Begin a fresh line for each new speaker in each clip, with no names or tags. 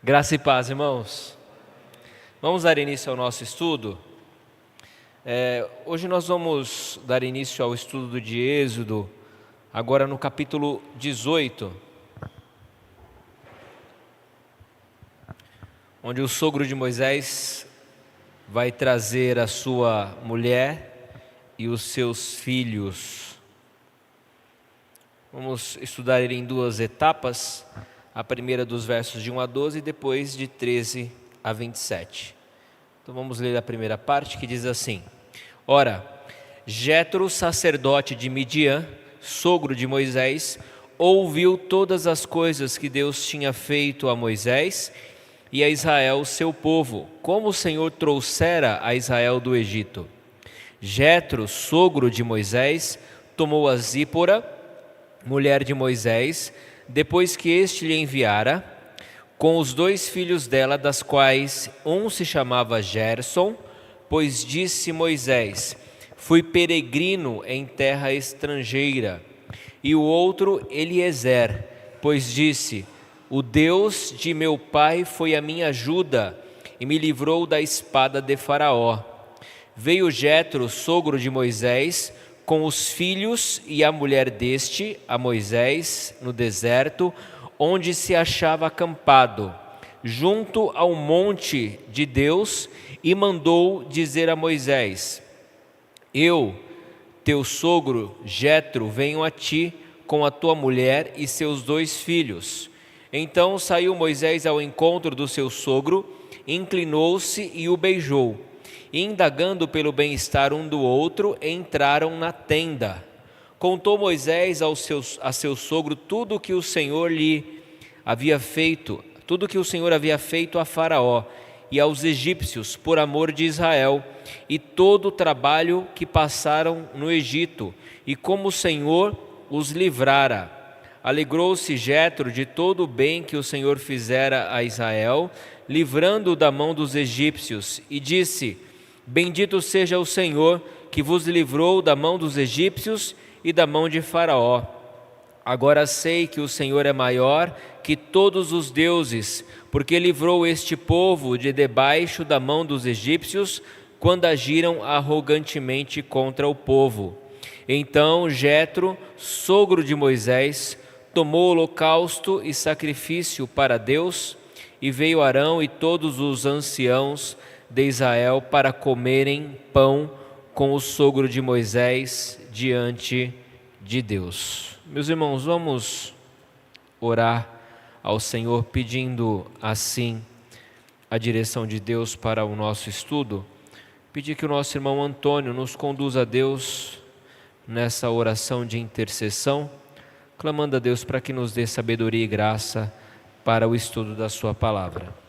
Graça e paz, irmãos. Vamos dar início ao nosso estudo. Hoje nós vamos dar início ao estudo de Êxodo, agora no capítulo 18, onde o sogro de Moisés vai trazer a sua mulher e os seus filhos. Vamos estudar ele em duas etapas, a primeira dos versos de 1 a 12 e depois de 13 a 27. Então vamos ler a primeira parte que diz assim: Ora, Jétro, sacerdote de Midian, sogro de Moisés, ouviu todas as coisas que Deus tinha feito a Moisés e a Israel, seu povo, como o Senhor trouxera a Israel do Egito. Jétro, sogro de Moisés, tomou a Zípora, mulher de Moisés, depois que este lhe enviara, com os 2 filhos dela, das quais um se chamava Gerson, pois disse Moisés: fui peregrino em terra estrangeira, e o outro Eliezer, pois disse: o Deus de meu pai foi a minha ajuda e me livrou da espada de Faraó. Veio Jétro, sogro de Moisés, com os filhos e a mulher deste, a Moisés, no deserto, onde se achava acampado, junto ao monte de Deus, e mandou dizer a Moisés: eu, teu sogro Jétro, venho a ti com a tua mulher e seus 2 filhos. Então saiu Moisés ao encontro do seu sogro, inclinou-se e o beijou. E, indagando pelo bem-estar um do outro, entraram na tenda. Contou Moisés a seu sogro tudo o que o Senhor lhe havia feito, tudo o que o Senhor havia feito a Faraó e aos egípcios por amor de Israel, e todo o trabalho que passaram no Egito, e como o Senhor os livrara. Alegrou-se Jétro de todo o bem que o Senhor fizera a Israel, livrando-o da mão dos egípcios, e disse: bendito seja o Senhor, que vos livrou da mão dos egípcios e da mão de Faraó. Agora sei que o Senhor é maior que todos os deuses, porque livrou este povo de debaixo da mão dos egípcios, quando agiram arrogantemente contra o povo. Então Jétro, sogro de Moisés, tomou holocausto e sacrifício para Deus, e veio Arão e todos os anciãos de Israel para comerem pão com o sogro de Moisés diante de Deus. Meus irmãos, vamos orar ao Senhor pedindo assim a direção de Deus para o nosso estudo. Pedir que o nosso irmão Antônio nos conduza a Deus nessa oração de intercessão, clamando a Deus para que nos dê sabedoria e graça para o estudo da sua palavra.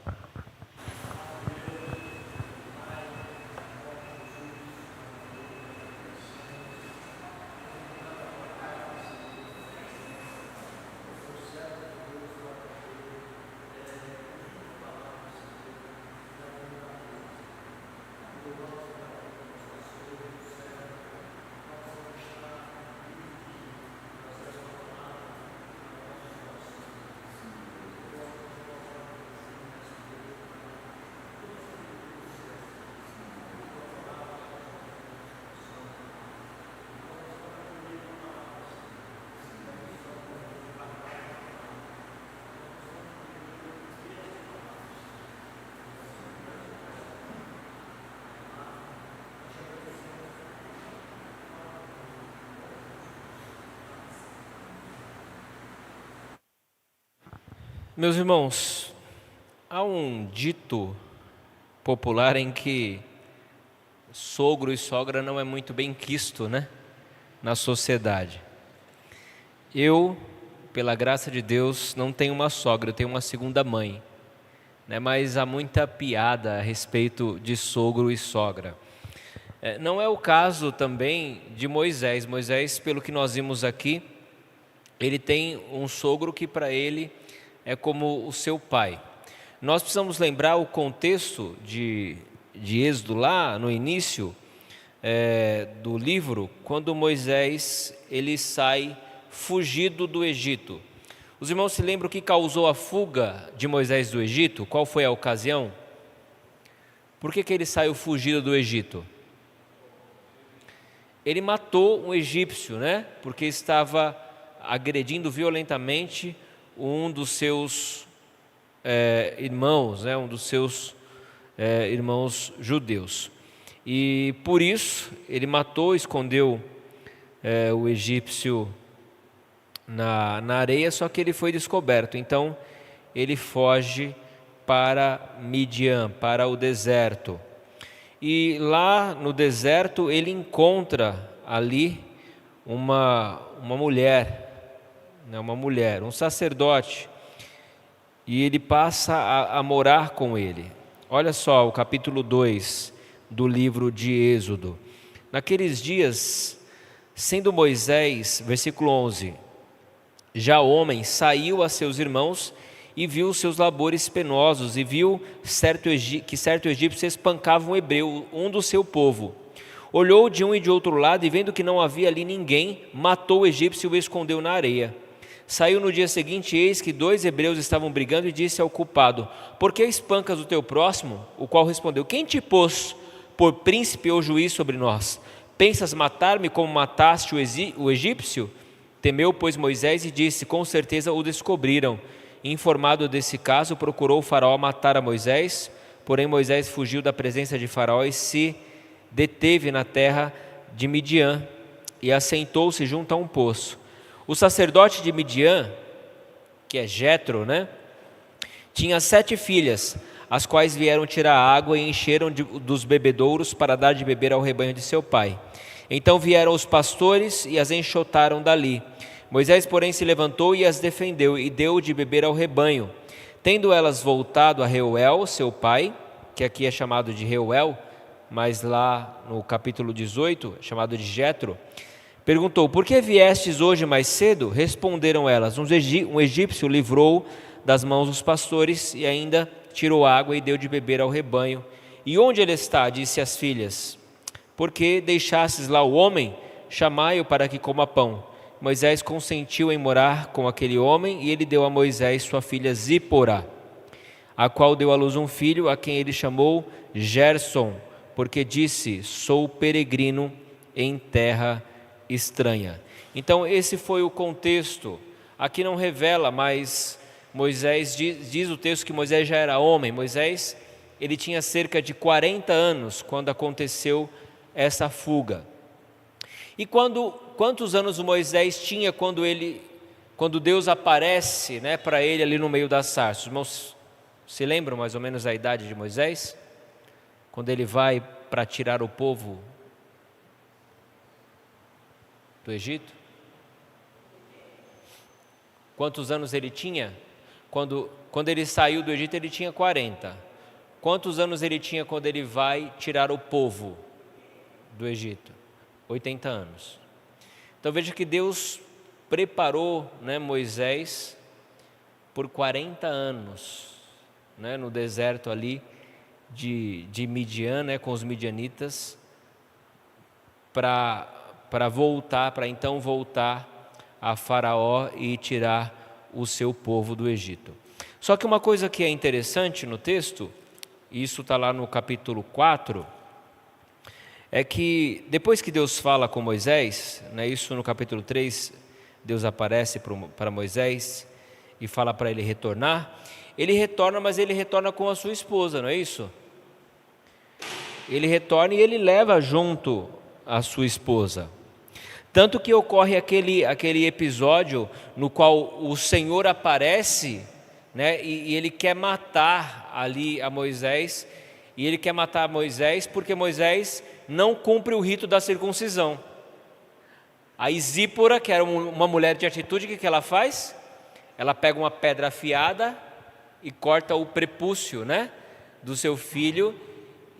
Meus irmãos, há um dito popular em que sogro e sogra não é muito bem quisto, né, na sociedade. Eu, pela graça de Deus, não tenho uma sogra, eu tenho uma segunda mãe, né, mas há muita piada a respeito de sogro e sogra. Não é o caso também de Moisés. Moisés, pelo que nós vimos aqui, ele tem um sogro que para ele é como o seu pai. Nós precisamos lembrar o contexto de Êxodo lá no início do livro, quando Moisés ele sai fugido do Egito. Os irmãos se lembram o que causou a fuga de Moisés do Egito? Qual foi a ocasião? Por que ele saiu fugido do Egito? Ele matou um egípcio, né? Porque estava agredindo violentamente um dos seus irmãos, né? Um dos seus irmãos judeus. E por isso ele matou, escondeu o egípcio na areia, só que ele foi descoberto. Então ele foge para Midian, para o deserto. E lá no deserto ele encontra ali uma mulher, um sacerdote, e ele passa a morar com ele. Olha só o capítulo 2 do livro de Êxodo. Naqueles dias, sendo Moisés, versículo 11, já homem, saiu a seus irmãos e viu os seus labores penosos, e viu que certo egípcio espancava um hebreu, um do seu povo. Olhou de um e de outro lado, e vendo que não havia ali ninguém, matou o egípcio e o escondeu na areia. Saiu no dia seguinte, eis que 2 hebreus estavam brigando, e disse ao culpado: por que espancas o teu próximo? O qual respondeu: quem te pôs por príncipe ou juiz sobre nós? Pensas matar-me como mataste o egípcio? Temeu, pois, Moisés e disse: com certeza o descobriram. Informado desse caso, procurou o faraó matar a Moisés, porém Moisés fugiu da presença de faraó e se deteve na terra de Midian e assentou-se junto a um poço. O sacerdote de Midian, que é Jetro, tinha 7 filhas, as quais vieram tirar água e encheram dos bebedouros para dar de beber ao rebanho de seu pai. Então vieram os pastores e as enxotaram dali. Moisés, porém, se levantou e as defendeu e deu de beber ao rebanho. Tendo elas voltado a Reuel, seu pai, que aqui é chamado de Reuel, mas lá no capítulo 18 é chamado de Jetro, perguntou: por que viestes hoje mais cedo? Responderam elas: um egípcio livrou das mãos dos pastores e ainda tirou água e deu de beber ao rebanho. E onde ele está? Disse às filhas: porque deixastes lá o homem? Chamai-o para que coma pão. Moisés consentiu em morar com aquele homem, e ele deu a Moisés sua filha Zípora, a qual deu à luz um filho, a quem ele chamou Gerson, porque disse: sou peregrino em terra estranha. Então esse foi o contexto. Aqui não revela, mas Moisés diz o texto que Moisés já era homem. Moisés, ele tinha cerca de 40 anos quando aconteceu essa fuga. E quantos anos o Moisés tinha quando Deus aparece, para ele ali no meio das sarças? Os irmãos se lembram mais ou menos a idade de Moisés? Quando ele vai para tirar o povo do Egito? Quantos anos ele tinha? Quando ele saiu do Egito, ele tinha 40. Quantos anos ele tinha quando ele vai tirar o povo do Egito? 80 anos. Então veja que Deus preparou, Moisés por 40 anos, no deserto ali de Midian, com os midianitas, para então voltar a Faraó e tirar o seu povo do Egito. Só que uma coisa que é interessante no texto, e isso está lá no capítulo 4, é que depois que Deus fala com Moisés, isso no capítulo 3, Deus aparece para Moisés e fala para ele retornar. Ele retorna, mas ele retorna com a sua esposa, não é isso? Ele retorna e ele leva junto a sua esposa. Tanto que ocorre aquele episódio no qual o Senhor aparece, e ele quer matar ali a Moisés. E ele quer matar Moisés porque Moisés não cumpre o rito da circuncisão. A Zípora, que era uma mulher de atitude, o que ela faz? Ela pega uma pedra afiada e corta o prepúcio, do seu filho,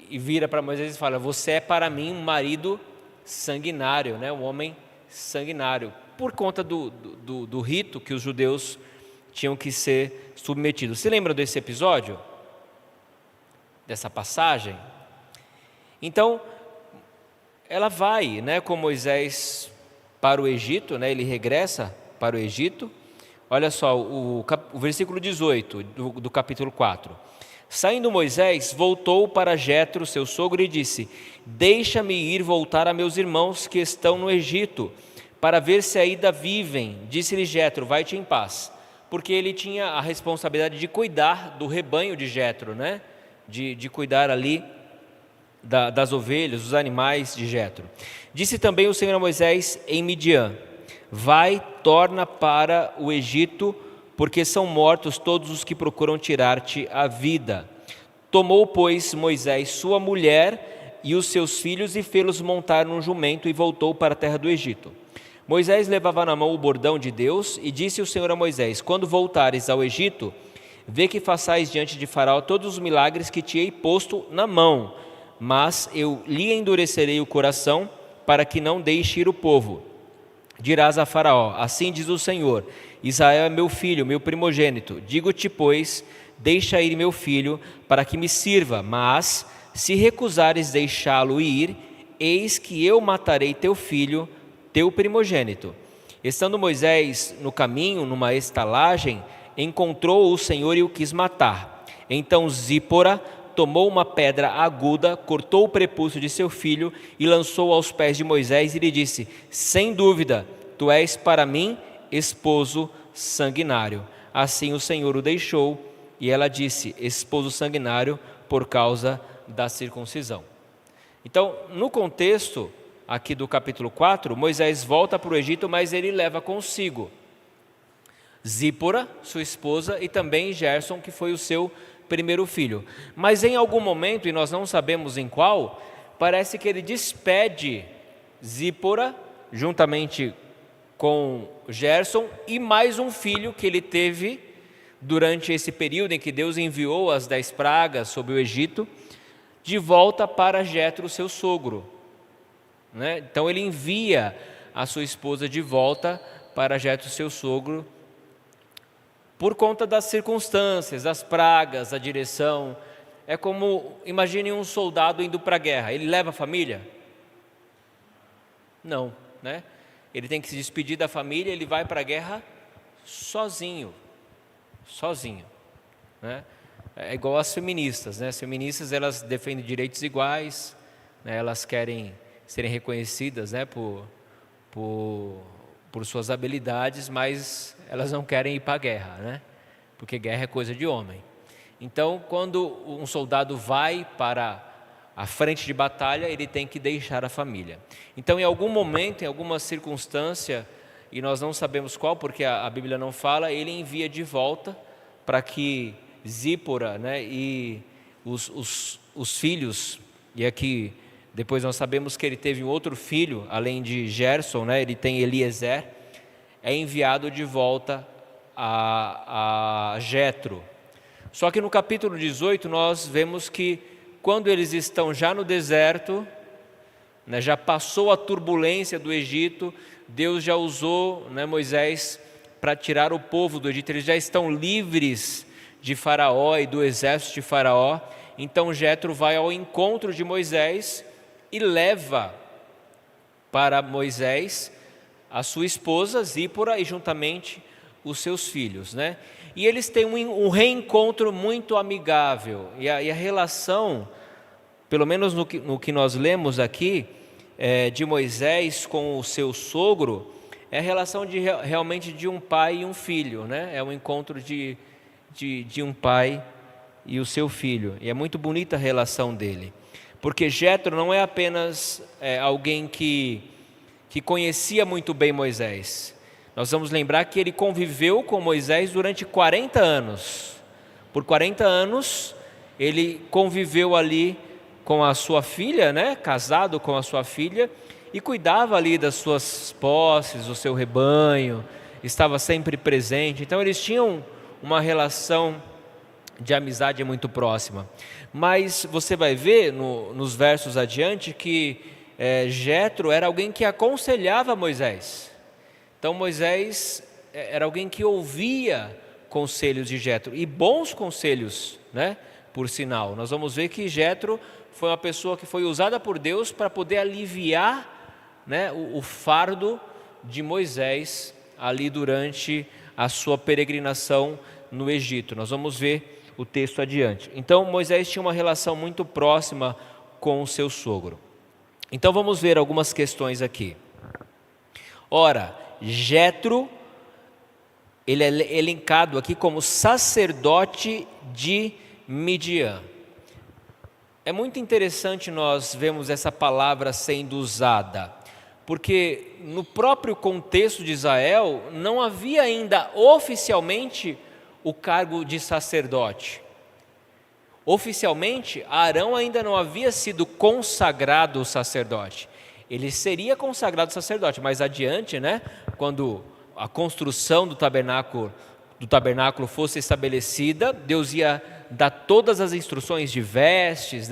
e vira para Moisés e fala: você é para mim um marido sanguinário, um homem sanguinário, por conta do rito que os judeus tinham que ser submetidos. Se lembram desse episódio? Dessa passagem? Então, ela vai, com Moisés para o Egito, ele regressa para o Egito, Olha só, o versículo 18 do capítulo 4. Saindo Moisés, voltou para Jetro, seu sogro, e disse: deixa-me ir voltar a meus irmãos que estão no Egito, para ver se ainda vivem. Disse-lhe Jetro: vai-te em paz. Porque ele tinha a responsabilidade de cuidar do rebanho de Jetro, né? De cuidar ali das ovelhas, dos animais de Jetro. Disse também o Senhor a Moisés em Midian: vai, torna para o Egito, porque são mortos todos os que procuram tirar-te a vida. Tomou, pois, Moisés sua mulher e os seus filhos e fê-los montar num jumento e voltou para a terra do Egito. Moisés levava na mão o bordão de Deus e disse o Senhor a Moisés: quando voltares ao Egito, vê que façais diante de Faraó todos os milagres que te hei posto na mão, mas eu lhe endurecerei o coração para que não deixe ir o povo. Dirás a Faraó: assim diz o Senhor, Israel é meu filho, meu primogênito. Digo-te, pois, deixa ir meu filho, para que me sirva, mas se recusares deixá-lo ir, eis que eu matarei teu filho, teu primogênito. Estando Moisés no caminho, numa estalagem, encontrou o Senhor e o quis matar. Então Zípora tomou uma pedra aguda, cortou o prepúcio de seu filho e lançou aos pés de Moisés e lhe disse: sem dúvida, tu és para mim esposo sanguinário. Assim o Senhor o deixou, e ela disse: esposo sanguinário, por causa da circuncisão. Então, no contexto aqui do capítulo 4, Moisés volta para o Egito, mas ele leva consigo Zípora, sua esposa, e também Gerson, que foi o seu primeiro filho. Mas em algum momento, e nós não sabemos em qual, parece que ele despede Zípora, juntamente com Gerson, e mais um filho que ele teve durante esse período em que Deus enviou as 10 pragas sobre o Egito, de volta para Jetro, seu sogro, né? Então ele envia a sua esposa de volta para Jetro, seu sogro, por conta das circunstâncias, das pragas, da direção. É como, imagine um soldado indo para a guerra, ele leva a família? Não, né? Ele tem que se despedir da família, ele vai para a guerra sozinho, né? É igual às feministas, né? As feministas, elas defendem direitos iguais, né? Elas querem serem reconhecidas, né? por suas habilidades, mas elas não querem ir para a guerra, né? Porque guerra é coisa de homem. Então, quando um soldado vai para a frente de batalha, ele tem que deixar a família. Então, em algum momento, em alguma circunstância, e nós não sabemos qual, porque a Bíblia não fala, ele envia de volta para que Zípora, né, e os filhos, e aqui depois nós sabemos que ele teve um outro filho, além de Gerson, né, ele tem Eliezer, é enviado de volta a Jetro. Só que no capítulo 18 nós vemos que quando eles estão já no deserto, né, já passou a turbulência do Egito, Deus já usou, né, Moisés para tirar o povo do Egito, eles já estão livres de Faraó e do exército de Faraó. Então Jetro vai ao encontro de Moisés e leva para Moisés a sua esposa Zípora e juntamente os seus filhos, né? E eles têm um reencontro muito amigável, e a relação, pelo menos no que nós lemos aqui, de Moisés com o seu sogro, é a relação realmente de um pai e um filho, né? É um encontro de um pai e o seu filho, e é muito bonita a relação dele, porque Jetro não é apenas alguém que conhecia muito bem Moisés. Nós vamos lembrar que ele conviveu com Moisés durante 40 anos. Por 40 anos, ele conviveu ali com a sua filha, né? Casado com a sua filha, e cuidava ali das suas posses, do seu rebanho, estava sempre presente. Então eles tinham uma relação de amizade muito próxima. Mas você vai ver nos versos adiante que Jetro era alguém que aconselhava Moisés. Então Moisés era alguém que ouvia conselhos de Jetro, e bons conselhos, né? Por sinal, nós vamos ver que Jetro foi uma pessoa que foi usada por Deus para poder aliviar, né, o fardo de Moisés ali durante a sua peregrinação no Egito. Nós vamos ver o texto adiante. Então Moisés tinha uma relação muito próxima com o seu sogro. Então vamos ver algumas questões aqui. Ora, Jetro, ele é elencado aqui como sacerdote de Midian. É muito interessante nós vermos essa palavra sendo usada, porque no próprio contexto de Israel não havia ainda oficialmente o cargo de sacerdote. Oficialmente, Arão ainda não havia sido consagrado sacerdote. Ele seria consagrado sacerdote, mas adiante, quando a construção do tabernáculo fosse estabelecida, Deus ia dar todas as instruções de vestes,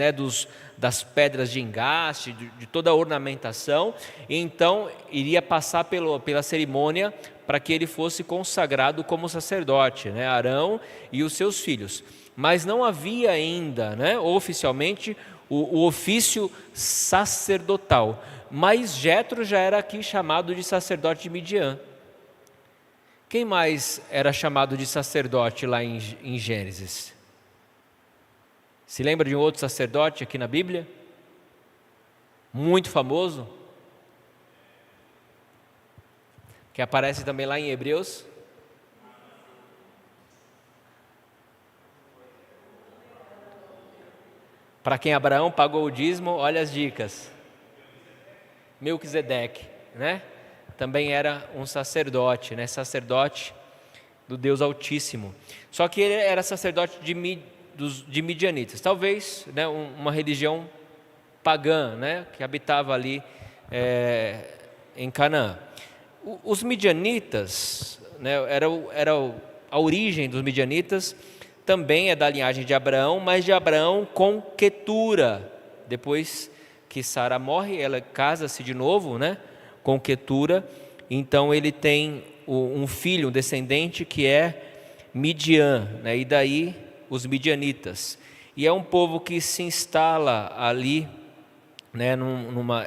das pedras de engaste, de toda a ornamentação, e então iria passar pela cerimônia para que ele fosse consagrado como sacerdote, Arão e os seus filhos. Mas não havia ainda, oficialmente, o ofício sacerdotal. Mas Jetro já era aqui chamado de sacerdote de Midian. Quem mais era chamado de sacerdote lá em Gênesis? Se lembra de um outro sacerdote aqui na Bíblia? Muito famoso? Que aparece também lá em Hebreus? Para quem Abraão pagou o dízimo, olha as dicas. Melquisedeque, também era um sacerdote, sacerdote do Deus Altíssimo. Só que ele era sacerdote de midianitas, talvez uma religião pagã, que habitava ali em Canaã. Os midianitas, a origem dos midianitas também é da linhagem de Abraão, mas de Abraão com Quetura. Depois que Sara morre, ela casa-se de novo, com Quetura. Então ele tem um filho, um descendente que é Midian, e daí os midianitas. E é um povo que se instala ali,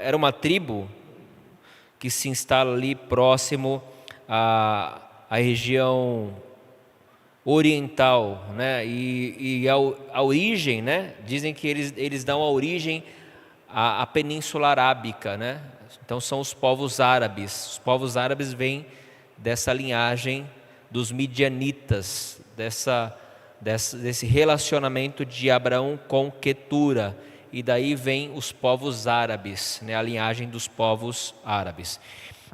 era uma tribo que se instala ali próximo à região oriental, e a origem, dizem que eles dão a origem à Península Arábica, Então são os povos árabes. Os povos árabes vêm dessa linhagem dos midianitas, desse relacionamento de Abraão com Quetura, e daí vem os povos árabes, a linhagem dos povos árabes.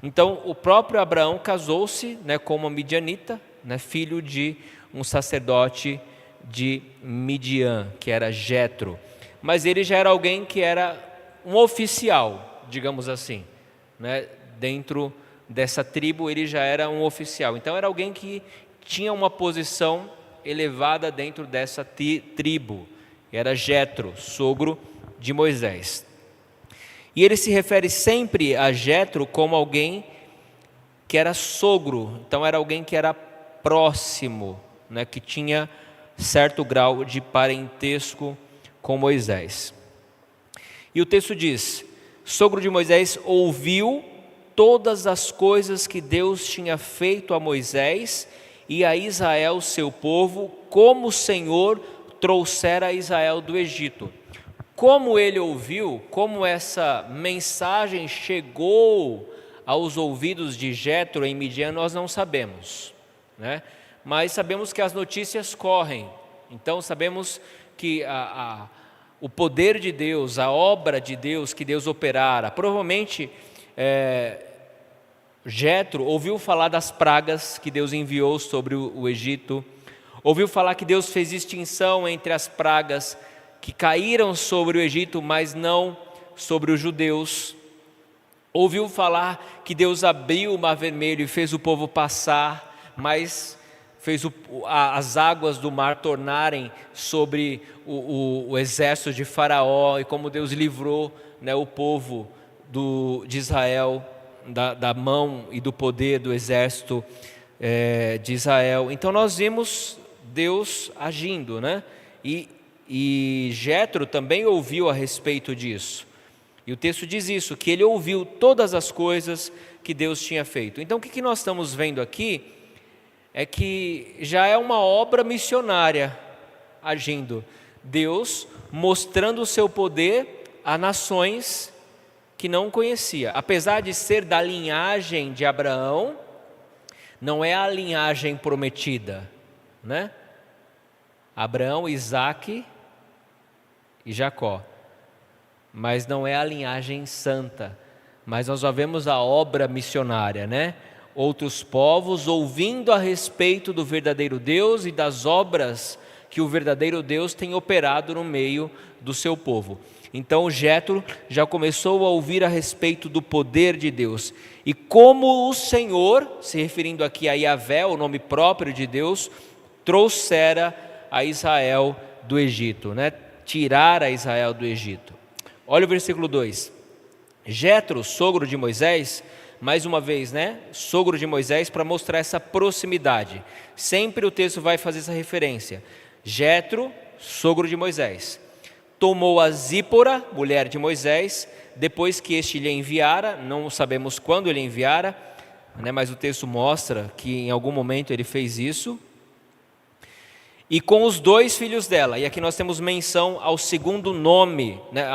Então o próprio Abraão casou-se com uma midianita, filho de um sacerdote de Midian, que era Jetro. Mas ele já era alguém que era um oficial, digamos assim, dentro dessa tribo ele já era um oficial. Então era alguém que tinha uma posição elevada dentro dessa tribo. Era Jetro, sogro de Moisés. E ele se refere sempre a Jetro como alguém que era sogro. Então era alguém que era próximo, que tinha certo grau de parentesco com Moisés. E o texto diz: sogro de Moisés ouviu todas as coisas que Deus tinha feito a Moisés e a Israel, seu povo, como o Senhor trouxera a Israel do Egito. Como ele ouviu, como essa mensagem chegou aos ouvidos de Jetro em Midian, nós não sabemos, Mas sabemos que as notícias correm. Então sabemos que o poder de Deus, a obra de Deus que Deus operara, provavelmente Jetro ouviu falar das pragas que Deus enviou sobre o Egito, ouviu falar que Deus fez extinção entre as pragas que caíram sobre o Egito, mas não sobre os judeus. Ouviu falar que Deus abriu o Mar Vermelho e fez o povo passar, mas fez as águas do mar tornarem sobre o exército de Faraó, e como Deus livrou o povo de Israel da mão e do poder do exército de Israel. Então nós vimos Deus agindo, e Jetro também ouviu a respeito disso. E o texto diz isso, que ele ouviu todas as coisas que Deus tinha feito. Então o que nós estamos vendo aqui é que já é uma obra missionária agindo. Deus mostrando o seu poder a nações que não conhecia. Apesar de ser da linhagem de Abraão, não é a linhagem prometida, né? Abraão, Isaque e Jacó. Mas não é a linhagem santa. Mas nós já vemos a obra missionária, né? Outros povos ouvindo a respeito do verdadeiro Deus e das obras que o verdadeiro Deus tem operado no meio do seu povo. Então Jétro já começou a ouvir a respeito do poder de Deus. E como o Senhor, se referindo aqui a Yahvé, o nome próprio de Deus, trouxera a Israel do Egito, né? Tirar a Israel do Egito. Olha o versículo 2. Jétro, sogro de Moisés, mais uma vez, né? Sogro de Moisés, para mostrar essa proximidade. Sempre o texto vai fazer essa referência. Jétro, sogro de Moisés, tomou a Zípora, mulher de Moisés, depois que este lhe enviara, não sabemos quando ele enviara, né? Mas o texto mostra que em algum momento ele fez isso. E com os 2 filhos dela, e aqui nós temos menção ao segundo nome, né?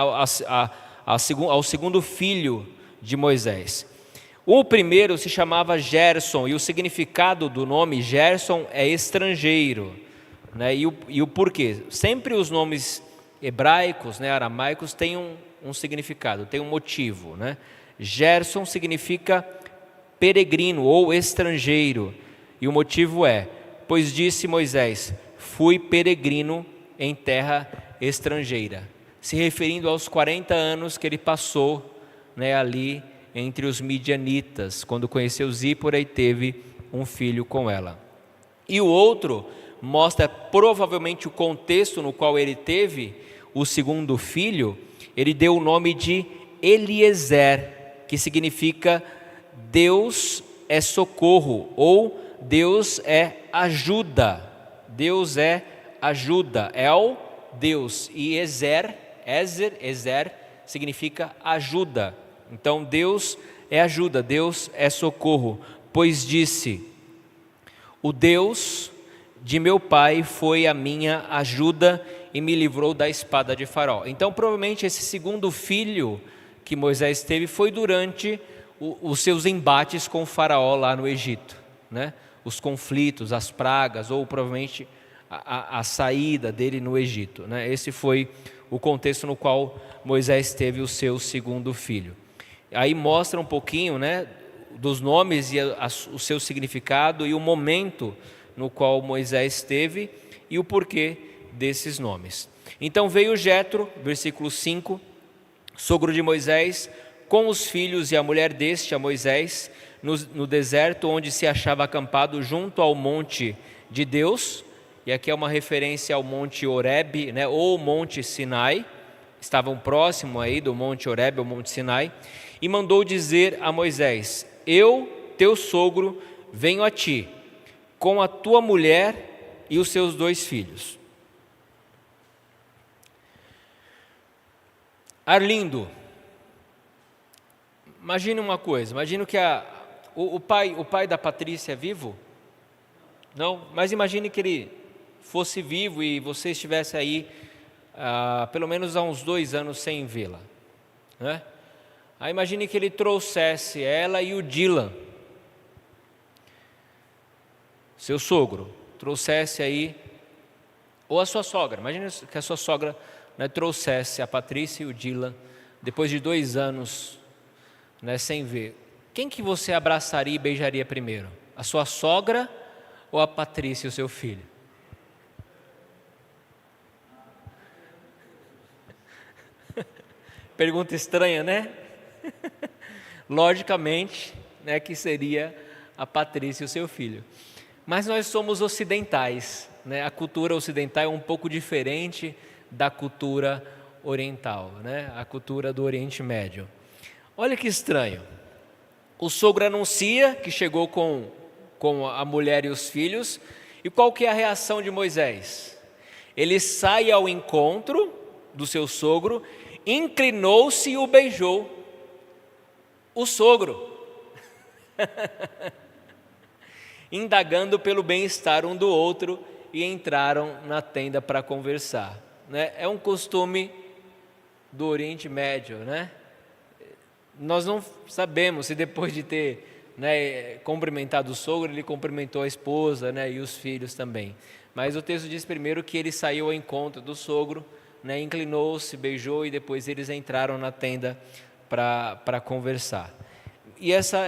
ao segundo filho de Moisés. O primeiro se chamava Gerson, e o significado do nome Gerson é estrangeiro, né? E o porquê? Sempre os nomes hebraicos, né, aramaicos, têm um significado, tem um motivo, né? Gerson significa peregrino ou estrangeiro, e o motivo é: pois disse Moisés, fui peregrino em terra estrangeira, se referindo aos 40 anos que ele passou, né, ali entre os midianitas, quando conheceu Zípora e teve um filho com ela. E o outro mostra provavelmente o contexto no qual ele teve o segundo filho. Ele deu o nome de Eliezer, que significa Deus é socorro, ou Deus é ajuda. Deus é ajuda, El, Deus, e Ezer significa ajuda. Então Deus é ajuda, Deus é socorro, pois disse: o Deus de meu pai foi a minha ajuda e me livrou da espada de Faraó. Então provavelmente esse segundo filho que Moisés teve foi durante os seus embates com o Faraó lá no Egito, né? Os conflitos, as pragas, ou provavelmente a saída dele no Egito, né? Esse foi o contexto no qual Moisés teve o seu segundo filho. Aí mostra um pouquinho, né, dos nomes e o seu significado e o momento no qual Moisés teve e o porquê desses nomes. Então veio Jétro, versículo 5, sogro de Moisés, com os filhos e a mulher deste, a Moisés, no deserto onde se achava acampado junto ao monte de Deus, e aqui é uma referência ao monte Horebe, né, ou monte Sinai, estavam próximo aí do monte Horebe, ou monte Sinai, e mandou dizer a Moisés: eu, teu sogro, venho a ti, com a tua mulher e os seus 2 filhos. Arlindo, imagine uma coisa, imagine que o pai da Patrícia é vivo? Não, mas imagine que ele fosse vivo e você estivesse aí pelo menos há uns 2 anos sem vê-la, né? Aí imagine que ele trouxesse ela e o Dylan, seu sogro, trouxesse aí, ou a sua sogra, imagine que a sua sogra, né, trouxesse a Patrícia e o Dylan, depois de 2 anos, né, sem ver. Quem que você abraçaria e beijaria primeiro? A sua sogra ou a Patrícia e o seu filho? Pergunta estranha, né? Logicamente, né, que seria a Patrícia e o seu filho. Mas nós somos ocidentais, né? A cultura ocidental é um pouco diferente da cultura oriental, né? A cultura do Oriente Médio. Olha que estranho. O sogro anuncia que chegou com a mulher e os filhos. E qual que é a reação de Moisés? Ele sai ao encontro do seu sogro, inclinou-se e o beijou. O sogro. indagando pelo bem-estar um do outro, e entraram na tenda para conversar. Né? É um costume do Oriente Médio, né? Nós não sabemos se depois de ter, né, cumprimentado o sogro, ele cumprimentou a esposa, né, e os filhos também. Mas o texto diz primeiro que ele saiu ao encontro do sogro, né, inclinou-se, beijou, e depois eles entraram na tenda para conversar. E essa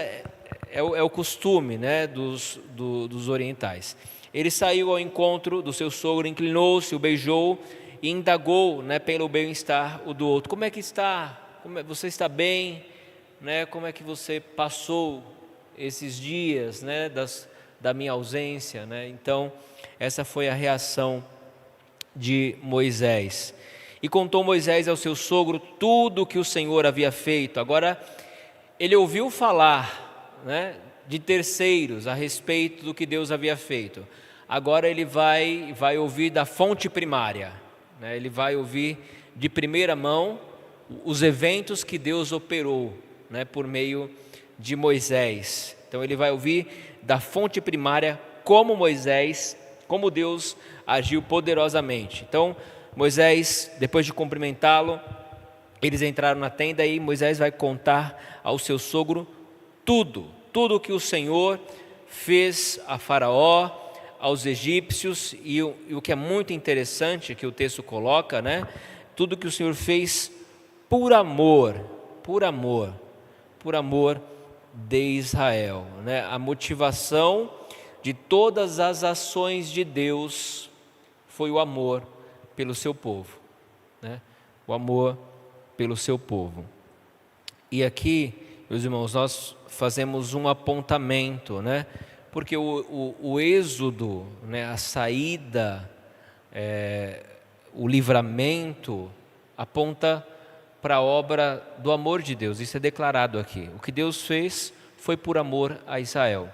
é o costume, né, dos orientais. Ele saiu ao encontro do seu sogro, inclinou-se, o beijou e indagou, né, pelo bem-estar o do outro. Como é que está? Você está bem? Né, como é que você passou esses dias, né, da minha ausência? Né? Então, essa foi a reação de Moisés. E contou Moisés ao seu sogro tudo o que o Senhor havia feito. Agora, ele ouviu falar, né, de terceiros a respeito do que Deus havia feito. Agora ele vai ouvir da fonte primária, né? Ele vai ouvir de primeira mão os eventos que Deus operou, né, por meio de Moisés. Então ele vai ouvir da fonte primária como Deus agiu poderosamente. Então Moisés, depois de cumprimentá-lo, eles entraram na tenda e Moisés vai contar ao seu sogro tudo o que o Senhor fez a Faraó, aos egípcios, e o que é muito interessante que o texto coloca, né? Tudo que o Senhor fez por amor de Israel, né? A motivação de todas as ações de Deus foi o amor pelo seu povo, né? O amor pelo seu povo. E aqui, meus irmãos, nós fazemos um apontamento, né? Porque o êxodo, né, a saída, o livramento, aponta para a obra do amor de Deus. Isso é declarado aqui. O que Deus fez foi por amor a Israel.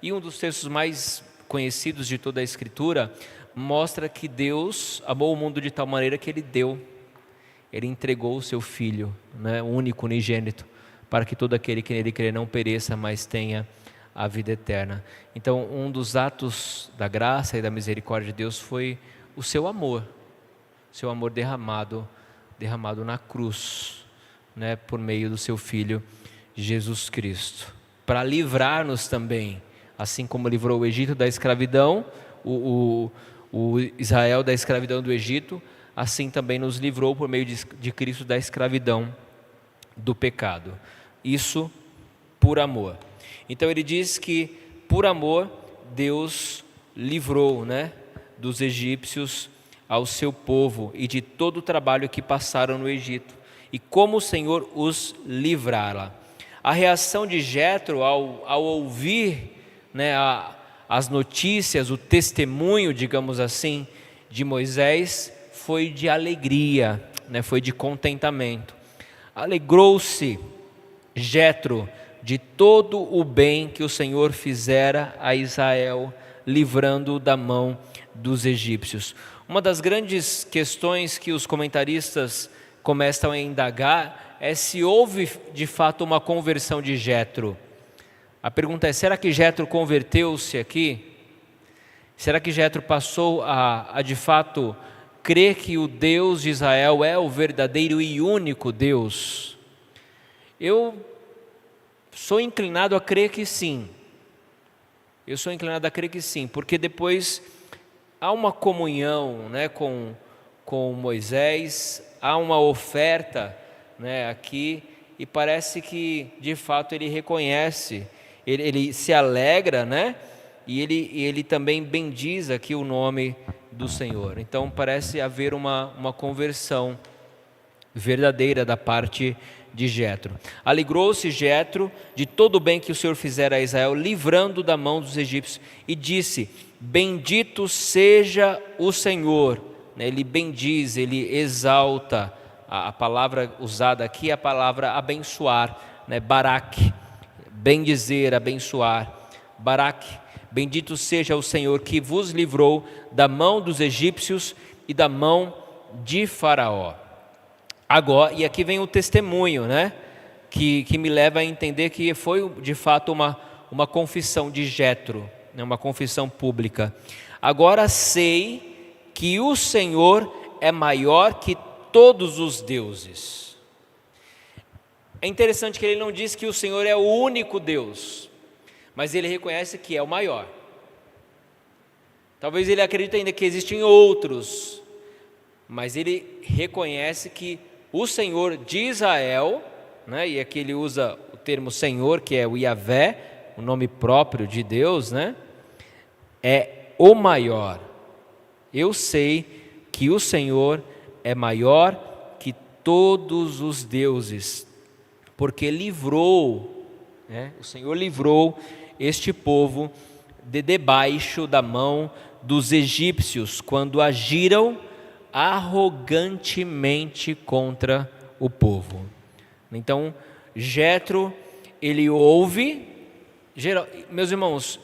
E um dos textos mais conhecidos de toda a Escritura mostra que Deus amou o mundo de tal maneira que Ele entregou o seu Filho, né, o único, unigênito, para que todo aquele que nele crê não pereça, mas tenha a vida eterna. Então, um dos atos da graça e da misericórdia de Deus foi o seu amor derramado na cruz, né, por meio do seu Filho Jesus Cristo, para livrar-nos também, assim como livrou o Egito da escravidão, o Israel da escravidão do Egito, assim também nos livrou por meio de Cristo da escravidão do pecado. Isso por amor. Então ele diz que por amor Deus livrou, né, dos egípcios ao seu povo e de todo o trabalho que passaram no Egito, e como o Senhor os livrara. A reação de Jetro ao ouvir, né, as notícias, o testemunho, digamos assim, de Moisés, foi de alegria, né, foi de contentamento. Alegrou-se Jetro de todo o bem que o Senhor fizera a Israel, livrando-o da mão dos egípcios. Uma das grandes questões que os comentaristas começam a indagar é se houve de fato uma conversão de Jetro. A pergunta é: será que Jetro converteu-se aqui? Será que Jetro passou a de fato crer que o Deus de Israel é o verdadeiro e único Deus? Eu sou inclinado a crer que sim. Porque depois há uma comunhão, né, com Moisés, há uma oferta, né, aqui, e parece que de fato ele reconhece, ele se alegra, né, e ele também bendiz aqui o nome do Senhor. Então parece haver uma conversão verdadeira da parte de Jetro. Alegrou-se Jetro de todo o bem que o Senhor fizera a Israel, livrando da mão dos egípcios, e disse: bendito seja o Senhor. Ele bendiz, ele exalta. A palavra usada aqui é a palavra abençoar, né? Barak, bendizer, abençoar. Barak, bendito seja o Senhor que vos livrou da mão dos egípcios e da mão de Faraó. Agora, e aqui vem o testemunho, né, que me leva a entender que foi de fato uma confissão de Jetro, né, uma confissão pública. Agora sei que o Senhor é maior que todos os deuses. É interessante que ele não diz que o Senhor é o único Deus, mas ele reconhece que é o maior. Talvez ele acredite ainda que existem outros, mas ele reconhece que o Senhor de Israel, né, e aqui ele usa o termo Senhor, que é o Yahvé, o nome próprio de Deus, né, é o maior. Eu sei que o Senhor é maior que todos os deuses, porque livrou, né, o Senhor livrou este povo de debaixo da mão dos egípcios, quando agiram arrogantemente contra o povo. Então, Jetro, ele ouve, meus irmãos,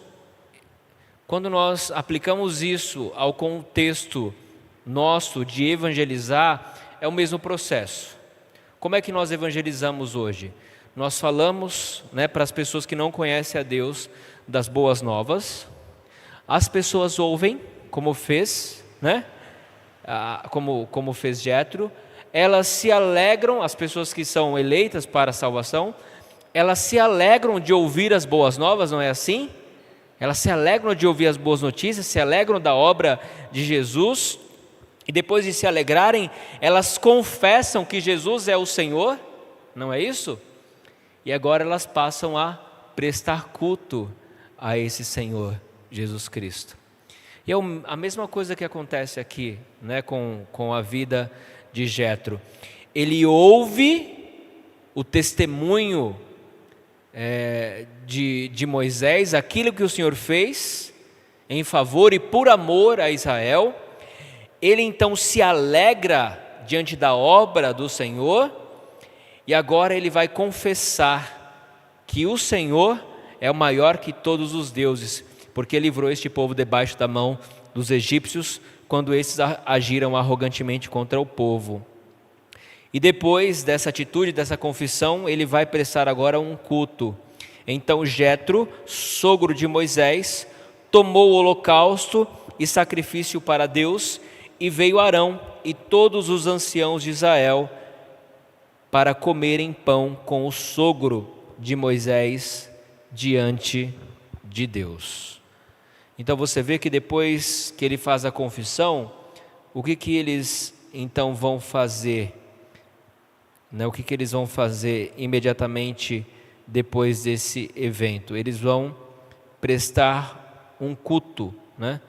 quando nós aplicamos isso ao contexto nosso de evangelizar, é o mesmo processo. Como é que nós evangelizamos hoje? Nós falamos, né, para as pessoas que não conhecem a Deus das boas novas, as pessoas ouvem, como fez, né? Como fez Jetro, elas se alegram, as pessoas que são eleitas para a salvação, elas se alegram de ouvir as boas novas, não é assim? Elas se alegram de ouvir as boas notícias, se alegram da obra de Jesus, e depois de se alegrarem, elas confessam que Jesus é o Senhor, não é isso? E agora elas passam a prestar culto a esse Senhor, Jesus Cristo. E é a mesma coisa que acontece aqui, né, com a vida de Jetro. Ele ouve o testemunho de Moisés, aquilo que o Senhor fez em favor e por amor a Israel. Ele então se alegra diante da obra do Senhor, e agora ele vai confessar que o Senhor é o maior que todos os deuses, porque livrou este povo debaixo da mão dos egípcios, quando esses agiram arrogantemente contra o povo. E depois dessa atitude, dessa confissão, ele vai prestar agora um culto. Então Jetro, sogro de Moisés, tomou o holocausto e sacrifício para Deus, e veio Arão e todos os anciãos de Israel para comerem pão com o sogro de Moisés diante de Deus. Então você vê que depois que ele faz a confissão, o que eles então vão fazer? O que eles vão fazer imediatamente depois desse evento? Eles vão prestar um culto, né?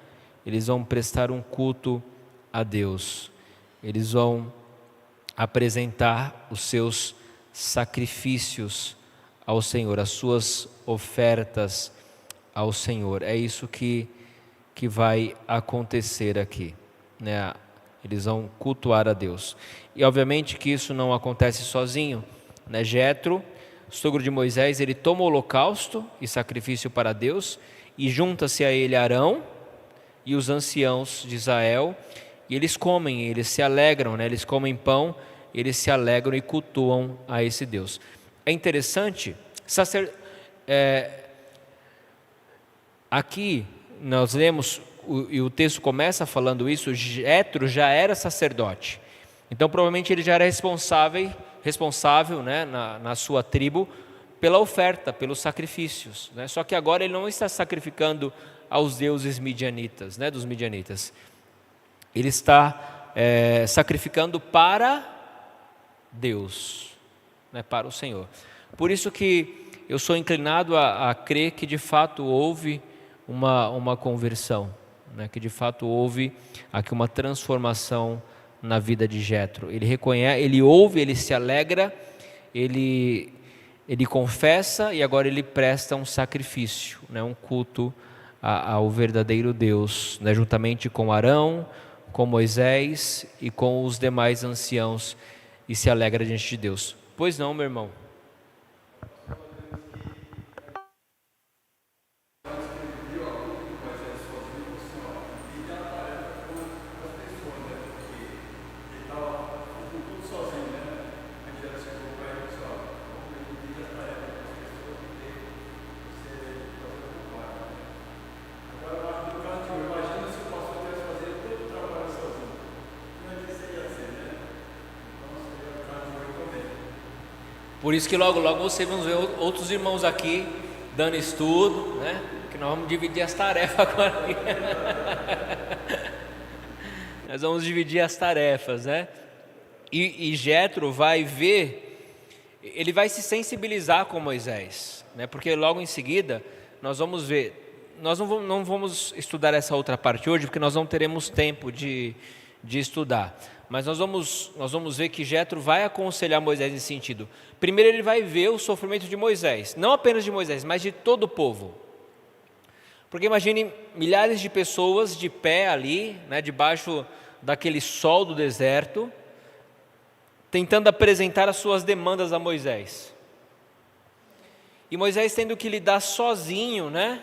Eles vão prestar um culto a Deus. Eles vão apresentar os seus sacrifícios ao Senhor, as suas ofertas ao Senhor. É isso que vai acontecer aqui, né? Eles vão cultuar a Deus. E obviamente que isso não acontece sozinho, né? Jetro, sogro de Moisés, ele toma o holocausto e sacrifício para Deus, e junta-se a ele Arão e os anciãos de Israel, e eles comem, eles se alegram, né? Eles comem pão, eles se alegram e cultuam a esse Deus. É interessante, aqui nós lemos, e o texto começa falando isso, Jetro já era sacerdote, então provavelmente ele já era responsável, né, na sua tribo, pela oferta, pelos sacrifícios, né? Só que agora ele não está sacrificando aos deuses midianitas, né, dos midianitas. Ele está sacrificando para Deus, né, para o Senhor. Por isso que eu sou inclinado a crer que de fato houve uma conversão, né, que de fato houve aqui uma transformação na vida de Jetro. Ele reconhece, ele ouve, ele se alegra, ele confessa, e agora ele presta um sacrifício, né, um culto ao verdadeiro Deus, né, juntamente com Arão, com Moisés e com os demais anciãos, e se alegra diante de Deus. Pois não, meu irmão? Por isso que logo logo vocês vão ver outros irmãos aqui dando estudo, né? Que nós vamos dividir as tarefas agora. Nós vamos dividir as tarefas, né? E Jétro vai ver, ele vai se sensibilizar com Moisés, né? Porque logo em seguida nós vamos ver, nós não vamos estudar essa outra parte hoje, porque nós não teremos tempo de estudar. Mas nós vamos ver que Jétro vai aconselhar Moisés nesse sentido. Primeiro ele vai ver o sofrimento de Moisés, não apenas de Moisés, mas de todo o povo. Porque imagine milhares de pessoas de pé ali, né, debaixo daquele sol do deserto, tentando apresentar as suas demandas a Moisés. E Moisés tendo que lidar sozinho, né,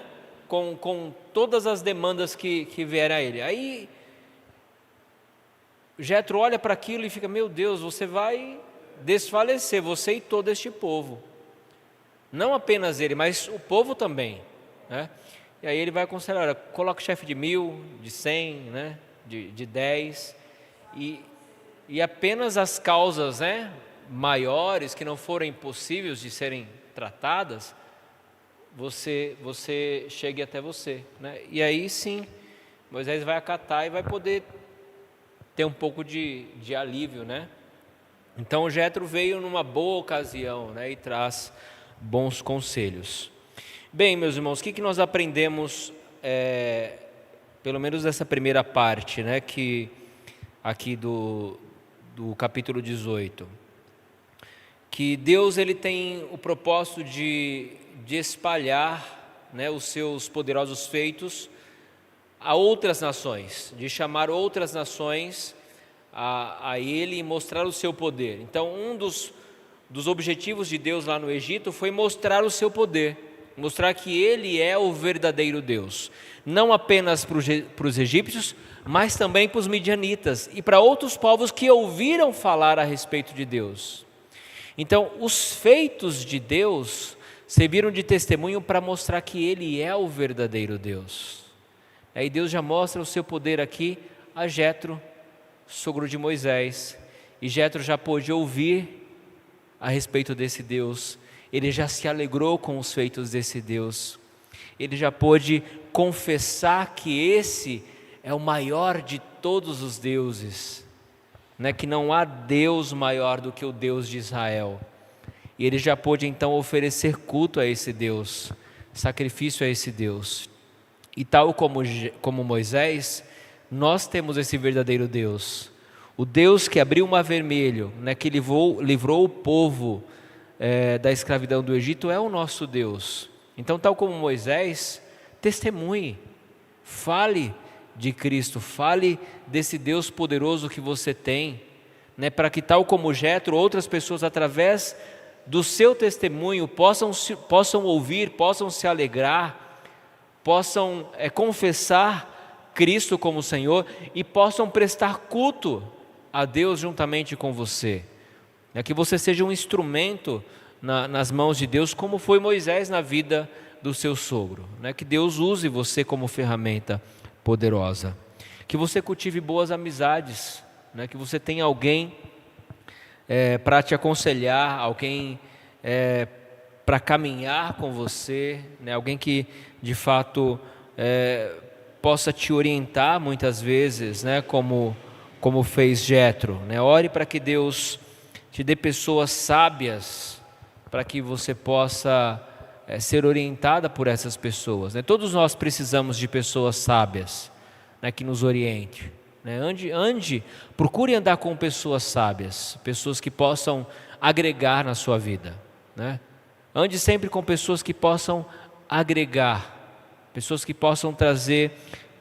com todas as demandas que vieram a ele. Aí Jétro olha para aquilo e fica: meu Deus, você vai desfalecer, você e todo este povo. Não apenas ele, mas o povo também, né? E aí ele vai aconselhar: olha, coloca o chefe de 1000, de 100, né, de 10, e apenas as causas, né, maiores, que não forem possíveis de serem tratadas, você chegue até você, né? E aí sim, Moisés vai acatar e vai poder ter um pouco de alívio, né? Então Jétro veio numa boa ocasião, né, e traz bons conselhos. Bem, meus irmãos, o que nós aprendemos, pelo menos dessa primeira parte, né, que aqui do capítulo 18? Que Deus ele tem o propósito de espalhar, né, os seus poderosos feitos a outras nações, de chamar outras nações a Ele e mostrar o seu poder. Então, um dos objetivos de Deus lá no Egito foi mostrar o seu poder, mostrar que Ele é o verdadeiro Deus, não apenas para os egípcios, mas também para os midianitas e para outros povos que ouviram falar a respeito de Deus. Então, os feitos de Deus serviram de testemunho para mostrar que Ele é o verdadeiro Deus. Aí Deus já mostra o seu poder aqui a Jétro, sogro de Moisés, e Jétro já pôde ouvir a respeito desse Deus, ele já se alegrou com os feitos desse Deus, ele já pôde confessar que esse é o maior de todos os deuses, né? Que não há Deus maior do que o Deus de Israel, e ele já pôde então oferecer culto a esse Deus, sacrifício a esse Deus. E tal como Moisés, nós temos esse verdadeiro Deus, o Deus que abriu o mar vermelho, né, que livrou o povo da escravidão do Egito, é o nosso Deus. Então, tal como Moisés, testemunhe, fale de Cristo, fale desse Deus poderoso que você tem, né, para que tal como Jétro, outras pessoas através do seu testemunho possam ouvir, possam se alegrar, possam confessar Cristo como Senhor e possam prestar culto a Deus juntamente com você. Que você seja um instrumento nas mãos de Deus, como foi Moisés na vida do seu sogro. Que Deus use você como ferramenta poderosa. Que você cultive boas amizades, que você tenha alguém para te aconselhar, alguém para caminhar com você, alguém que de fato possa te orientar muitas vezes, como fez Jétro. Ore para que Deus te dê pessoas sábias, para que você possa ser orientada por essas pessoas. Todos nós precisamos de pessoas sábias, que nos oriente. Procure andar com pessoas sábias, pessoas que possam agregar na sua vida. Ande sempre com pessoas que possam agregar, pessoas que possam trazer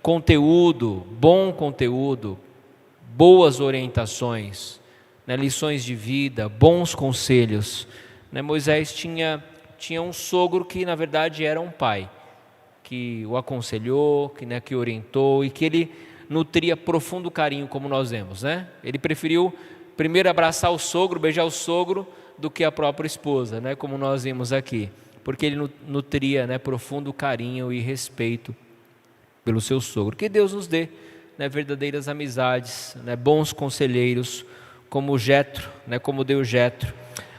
conteúdo, bom conteúdo, boas orientações, lições de vida, bons conselhos. Moisés tinha um sogro que na verdade era um pai, que o aconselhou, que orientou e que ele nutria profundo carinho, como nós vemos. Ele preferiu primeiro abraçar o sogro, beijar o sogro, do que a própria esposa, como nós vimos aqui, porque ele nutria profundo carinho e respeito pelo seu sogro. Que Deus nos dê verdadeiras amizades, bons conselheiros, como Jétro, como deu Jétro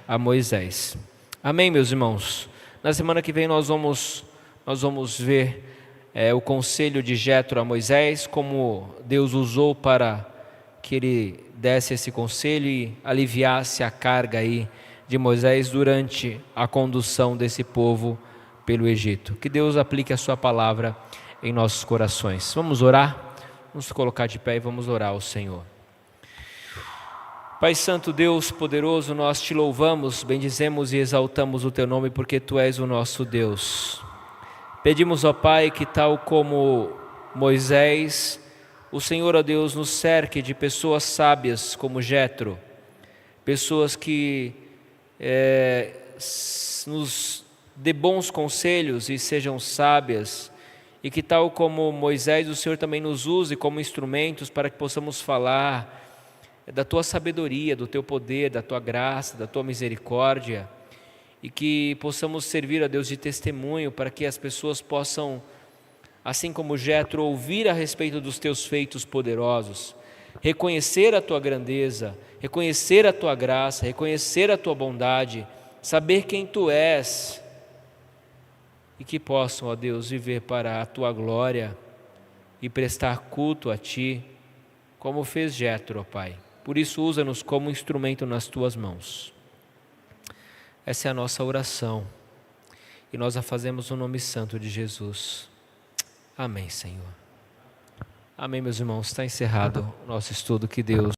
a Moisés. Amém, meus irmãos? Na semana que vem nós vamos ver o conselho de Jetro a Moisés, como Deus usou para que ele desse esse conselho e aliviasse a carga aí de Moisés durante a condução desse povo pelo Egito. Que Deus aplique a sua palavra em nossos corações. Vamos orar? Vamos colocar de pé e vamos orar ao Senhor. Pai Santo, Deus poderoso, nós te louvamos, bendizemos e exaltamos o teu nome porque tu és o nosso Deus. Pedimos, ó Pai, que tal como Moisés, o Senhor, ó Deus, nos cerque de pessoas sábias como Jetro, pessoas que nos dê bons conselhos e sejam sábias, e que tal como Moisés, o Senhor também nos use como instrumentos para que possamos falar da tua sabedoria, do teu poder, da tua graça, da tua misericórdia, e que possamos servir a Deus de testemunho para que as pessoas possam, assim como Jetro, ouvir a respeito dos teus feitos poderosos, reconhecer a tua grandeza, reconhecer a tua graça, reconhecer a tua bondade, saber quem tu és, e que possam, ó Deus, viver para a tua glória e prestar culto a ti, como fez Jetro, ó Pai. Por isso, usa-nos como instrumento nas tuas mãos. Essa é a nossa oração e nós a fazemos no nome santo de Jesus. Amém, Senhor. Amém, meus irmãos. Está encerrado o nosso estudo. Que Deus